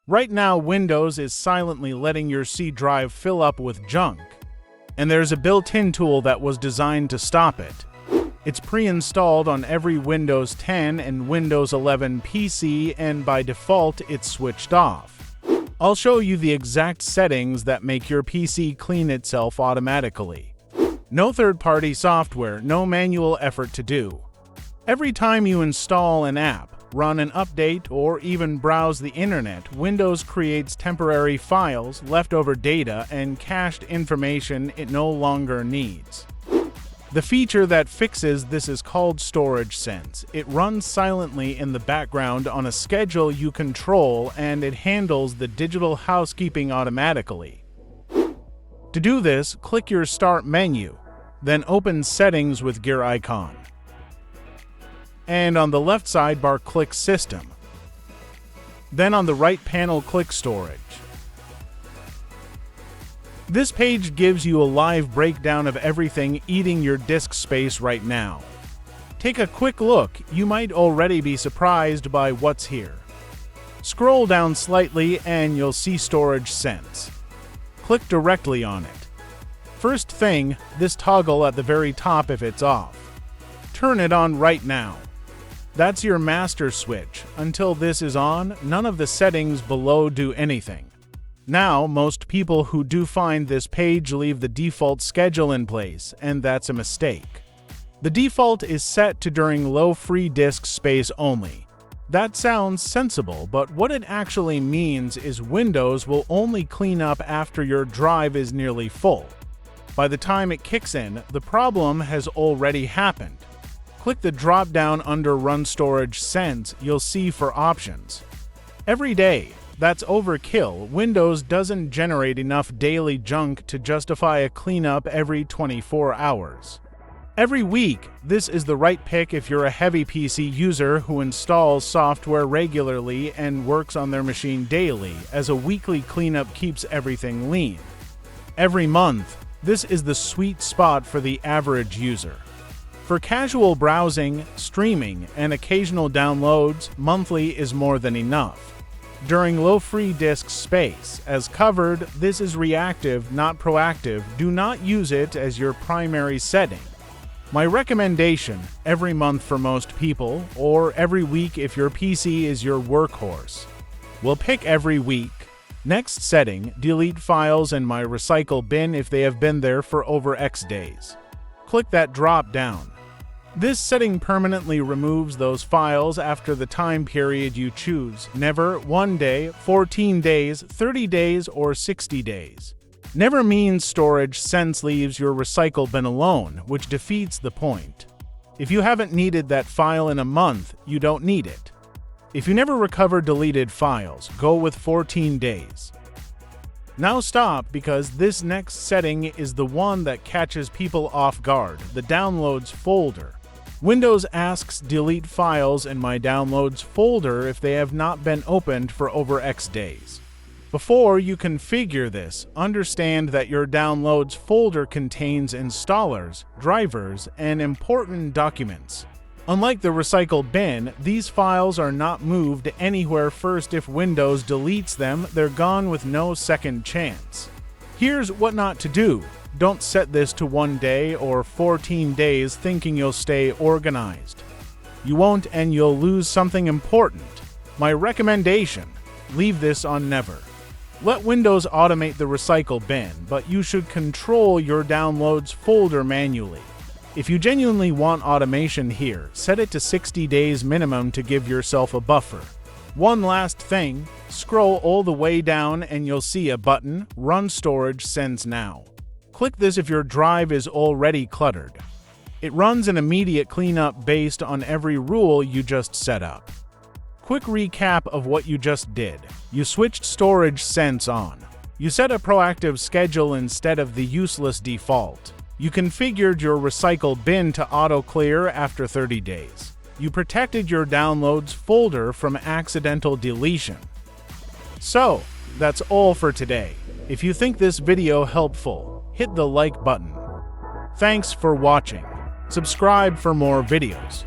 Right now, Windows is silently letting your C drive fill up with junk, and there's a built-in tool that was designed to stop it. It's pre-installed on every Windows 10 and Windows 11 PC, and by default, it's switched off. I'll show you the exact settings that make your PC clean itself automatically. No third-party software, no manual effort to do. Every time you install an app, run an update, or even browse the internet, Windows creates temporary files, leftover data, and cached information it no longer needs. The feature that fixes this is called Storage Sense. It runs silently in the background on a schedule you control, and it handles the digital housekeeping automatically. To do this, click your Start menu, then open Settings with gear icon. And on the left sidebar, click System. Then on the right panel, click Storage. This page gives you a live breakdown of everything eating your disk space right now. Take a quick look, you might already be surprised by what's here. Scroll down slightly and you'll see Storage Sense. Click directly on it. First thing, this toggle at the very top if it's off. Turn it on right now. That's your master switch. Until this is on, none of the settings below do anything. Now, most people who do find this page leave the default schedule in place, and that's a mistake. The default is set to during low free disk space only. That sounds sensible, but what it actually means is Windows will only clean up after your drive is nearly full. By the time it kicks in, the problem has already happened. Click the drop-down under Run Storage Sense, you'll see for options. Every day, that's overkill. Windows doesn't generate enough daily junk to justify a cleanup every 24 hours. Every week, this is the right pick if you're a heavy PC user who installs software regularly and works on their machine daily, as a weekly cleanup keeps everything lean. Every month, this is the sweet spot for the average user. For casual browsing, streaming, and occasional downloads, monthly is more than enough. During low free disk space, as covered, this is reactive, not proactive. Do not use it as your primary setting. My recommendation, every month for most people, or every week if your PC is your workhorse. We'll pick every week. Next setting, delete files in my recycle bin if they have been there for over X days. Click that drop down. This setting permanently removes those files after the time period you choose. Never 1 day, 14 days, 30 days, or 60 days. Never means Storage Sense leaves your recycle bin alone, which defeats the point. If you haven't needed that file in a month, you don't need it. If you never recover deleted files, go with 14 days. Now stop, because this next setting is the one that catches people off guard, the Downloads folder. Windows asks delete files in my Downloads folder if they have not been opened for over X days. Before you configure this, understand that your Downloads folder contains installers, drivers, and important documents. Unlike the recycle bin, these files are not moved anywhere first. If Windows deletes them, they're gone with no second chance. Here's what not to do. Don't set this to 1 day or 14 days thinking you'll stay organized. You won't, and you'll lose something important. My recommendation, leave this on never. Let Windows automate the recycle bin, but you should control your Downloads folder manually. If you genuinely want automation here, set it to 60 days minimum to give yourself a buffer. One last thing, scroll all the way down and you'll see a button, Run Storage Sense Now. Click this if your drive is already cluttered. It runs an immediate cleanup based on every rule you just set up. Quick recap of what you just did. You switched Storage Sense on. You set a proactive schedule instead of the useless default. You configured your recycle bin to auto-clear after 30 days. You protected your Downloads folder from accidental deletion. So, that's all for today. If you think this video helpful, hit the like button. Thanks for watching. Subscribe for more videos.